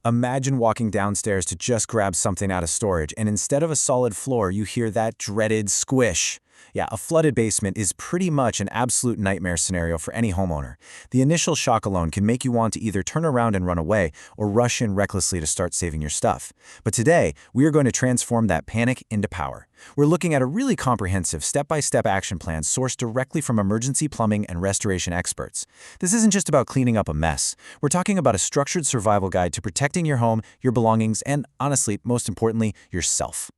Imagine walking downstairs to just grab something out of storage, and instead of a solid floor, you hear that dreaded squish. Yeah, a flooded basement is pretty much an absolute nightmare scenario for any homeowner. The initial shock alone can make you want to either turn around and run away or rush in recklessly to start saving your stuff. But today, we are going to transform that panic into power. We're looking at a really comprehensive step-by-step action plan sourced directly from emergency plumbing and restoration experts. This isn't just about cleaning up a mess. We're talking about a structured survival guide to protecting your home, your belongings, and honestly, most importantly, yourself.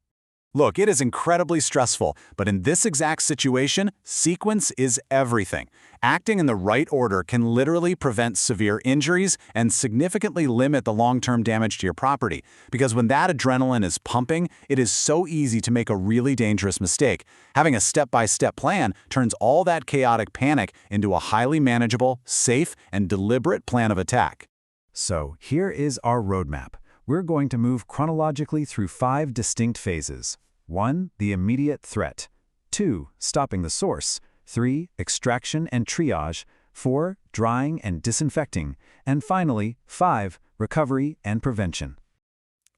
Look, it is incredibly stressful, but in this exact situation, sequence is everything. Acting in the right order can literally prevent severe injuries and significantly limit the long-term damage to your property. Because when that adrenaline is pumping, it is so easy to make a really dangerous mistake. Having a step-by-step plan turns all that chaotic panic into a highly manageable, safe, and deliberate plan of attack. So here is our roadmap. We're going to move chronologically through 5 distinct phases. 1. The immediate threat. 2. Stopping the source. 3. Extraction and triage. 4. Drying and disinfecting. And finally, 5. Recovery and prevention.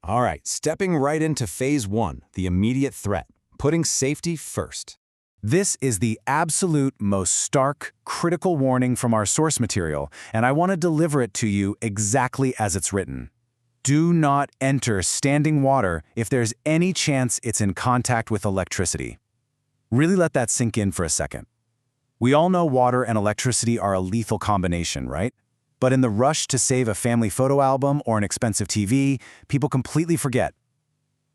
All right, stepping right into phase 1, the immediate threat, putting safety first. This is the absolute most stark, critical warning from our source material, and I want to deliver it to you exactly as it's written. Do not enter standing water if there's any chance it's in contact with electricity. Really let that sink in for a second. We all know water and electricity are a lethal combination, right? But in the rush to save a family photo album or an expensive TV, people completely forget.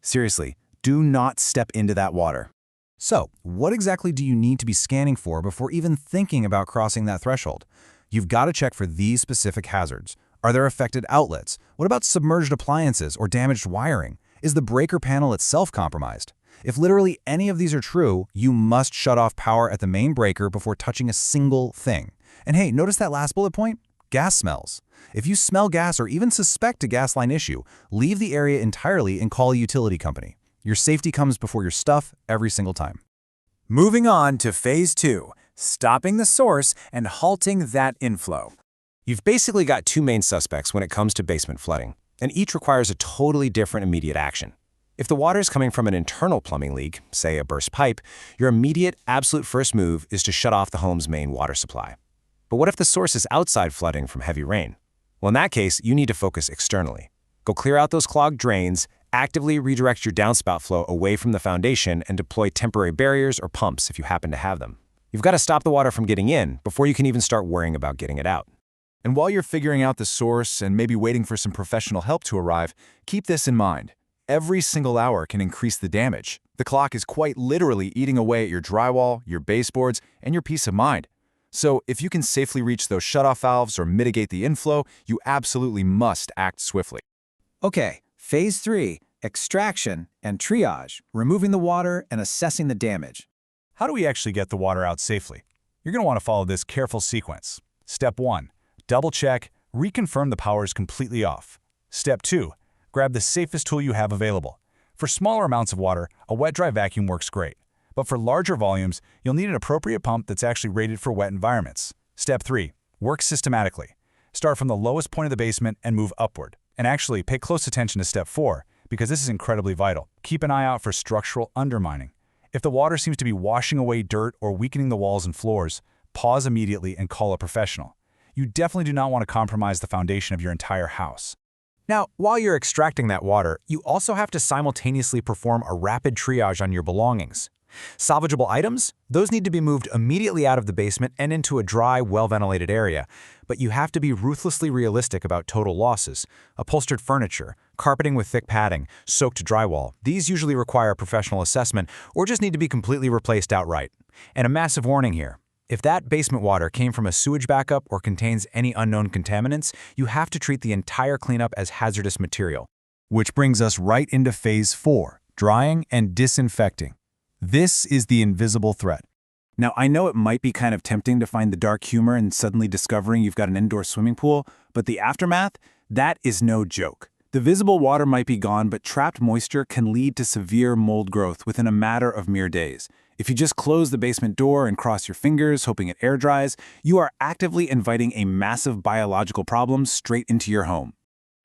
Seriously, do not step into that water. So, what exactly do you need to be scanning for before even thinking about crossing that threshold? You've got to check for these specific hazards. Are there affected outlets? What about submerged appliances or damaged wiring? Is the breaker panel itself compromised? If literally any of these are true, you must shut off power at the main breaker before touching a single thing. And hey, notice that last bullet point? Gas smells. If you smell gas or even suspect a gas line issue, leave the area entirely and call a utility company. Your safety comes before your stuff every single time. Moving on to phase 2, stopping the source and halting that inflow. You've basically got 2 main suspects when it comes to basement flooding, and each requires a totally different immediate action. If the water is coming from an internal plumbing leak, say a burst pipe, your immediate, absolute first move is to shut off the home's main water supply. But what if the source is outside flooding from heavy rain? Well, in that case, you need to focus externally. Go clear out those clogged drains, actively redirect your downspout flow away from the foundation, and deploy temporary barriers or pumps if you happen to have them. You've got to stop the water from getting in before you can even start worrying about getting it out. And while you're figuring out the source and maybe waiting for some professional help to arrive, keep this in mind. Every single hour can increase the damage. The clock is quite literally eating away at your drywall, your baseboards, and your peace of mind. So if you can safely reach those shutoff valves or mitigate the inflow, you absolutely must act swiftly. Okay, phase 3, extraction and triage, removing the water and assessing the damage. How do we actually get the water out safely? You're going to want to follow this careful sequence. Step 1. Double-check, reconfirm the power is completely off. Step 2. Grab the safest tool you have available. For smaller amounts of water, a wet-dry vacuum works great. But for larger volumes, you'll need an appropriate pump that's actually rated for wet environments. Step 3. Work systematically. Start from the lowest point of the basement and move upward. And actually, pay close attention to Step 4, because this is incredibly vital. Keep an eye out for structural undermining. If the water seems to be washing away dirt or weakening the walls and floors, pause immediately and call a professional. You definitely do not want to compromise the foundation of your entire house. Now, while you're extracting that water, you also have to simultaneously perform a rapid triage on your belongings. Salvageable items? Those need to be moved immediately out of the basement and into a dry, well-ventilated area. But you have to be ruthlessly realistic about total losses. Upholstered furniture, carpeting with thick padding, soaked drywall, these usually require a professional assessment or just need to be completely replaced outright. And a massive warning here. If that basement water came from a sewage backup or contains any unknown contaminants, you have to treat the entire cleanup as hazardous material. Which brings us right into phase 4, drying and disinfecting. This is the invisible threat. Now, I know it might be kind of tempting to find the dark humor in suddenly discovering you've got an indoor swimming pool, but the aftermath, that is no joke. The visible water might be gone, but trapped moisture can lead to severe mold growth within a matter of mere days. If you just close the basement door and cross your fingers, hoping it air dries, you are actively inviting a massive biological problem straight into your home.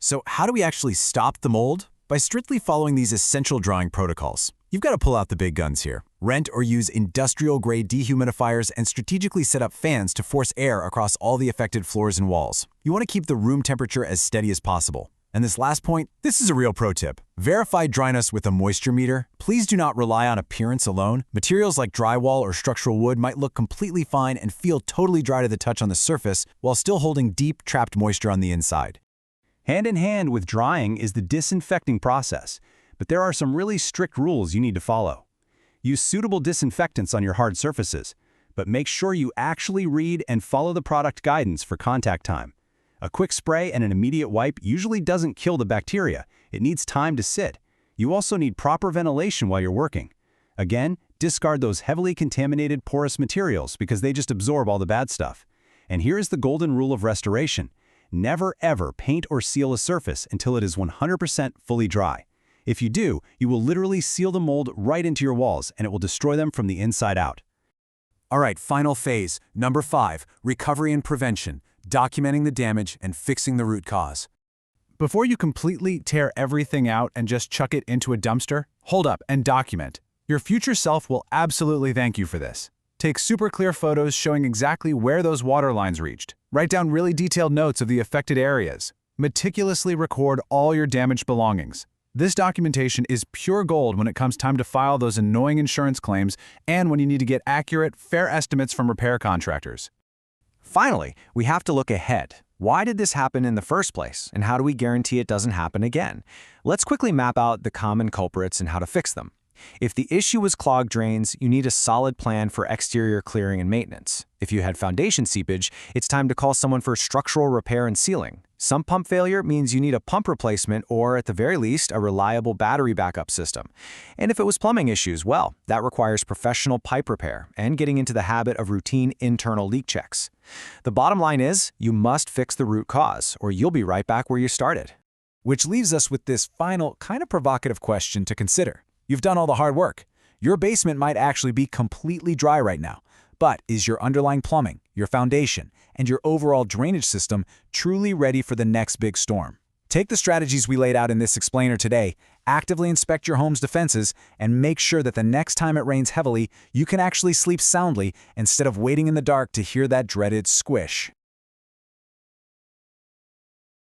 So how do we actually stop the mold? By strictly following these essential drying protocols. You've got to pull out the big guns here. Rent or use industrial-grade dehumidifiers and strategically set up fans to force air across all the affected floors and walls. You want to keep the room temperature as steady as possible. And this last point, this is a real pro tip. Verify dryness with a moisture meter. Please do not rely on appearance alone. Materials like drywall or structural wood might look completely fine and feel totally dry to the touch on the surface while still holding deep, trapped moisture on the inside. Hand in hand with drying is the disinfecting process, but there are some really strict rules you need to follow. Use suitable disinfectants on your hard surfaces, but make sure you actually read and follow the product guidance for contact time. A quick spray and an immediate wipe usually doesn't kill the bacteria. It needs time to sit. You also need proper ventilation while you're working. Again, discard those heavily contaminated porous materials because they just absorb all the bad stuff. And here is the golden rule of restoration. Never ever paint or seal a surface until it is 100% fully dry. If you do, you will literally seal the mold right into your walls and it will destroy them from the inside out. All right, final phase, number 5, recovery and prevention, documenting the damage and fixing the root cause. Before you completely tear everything out and just chuck it into a dumpster, hold up and document. Your future self will absolutely thank you for this. Take super clear photos showing exactly where those water lines reached. Write down really detailed notes of the affected areas. Meticulously record all your damaged belongings. This documentation is pure gold when it comes time to file those annoying insurance claims and when you need to get accurate, fair estimates from repair contractors. Finally, we have to look ahead. Why did this happen in the first place, and how do we guarantee it doesn't happen again? Let's quickly map out the common culprits and how to fix them. If the issue was clogged drains, you need a solid plan for exterior clearing and maintenance. If you had foundation seepage, it's time to call someone for structural repair and sealing. Sump pump failure means you need a pump replacement or, at the very least, a reliable battery backup system. And if it was plumbing issues, well, that requires professional pipe repair and getting into the habit of routine internal leak checks. The bottom line is, you must fix the root cause, or you'll be right back where you started. Which leaves us with this final, kind of provocative question to consider. You've done all the hard work. Your basement might actually be completely dry right now, but is your underlying plumbing, your foundation, and your overall drainage system truly ready for the next big storm? Take the strategies we laid out in this explainer today, actively inspect your home's defenses, and make sure that the next time it rains heavily, you can actually sleep soundly instead of waiting in the dark to hear that dreaded squish.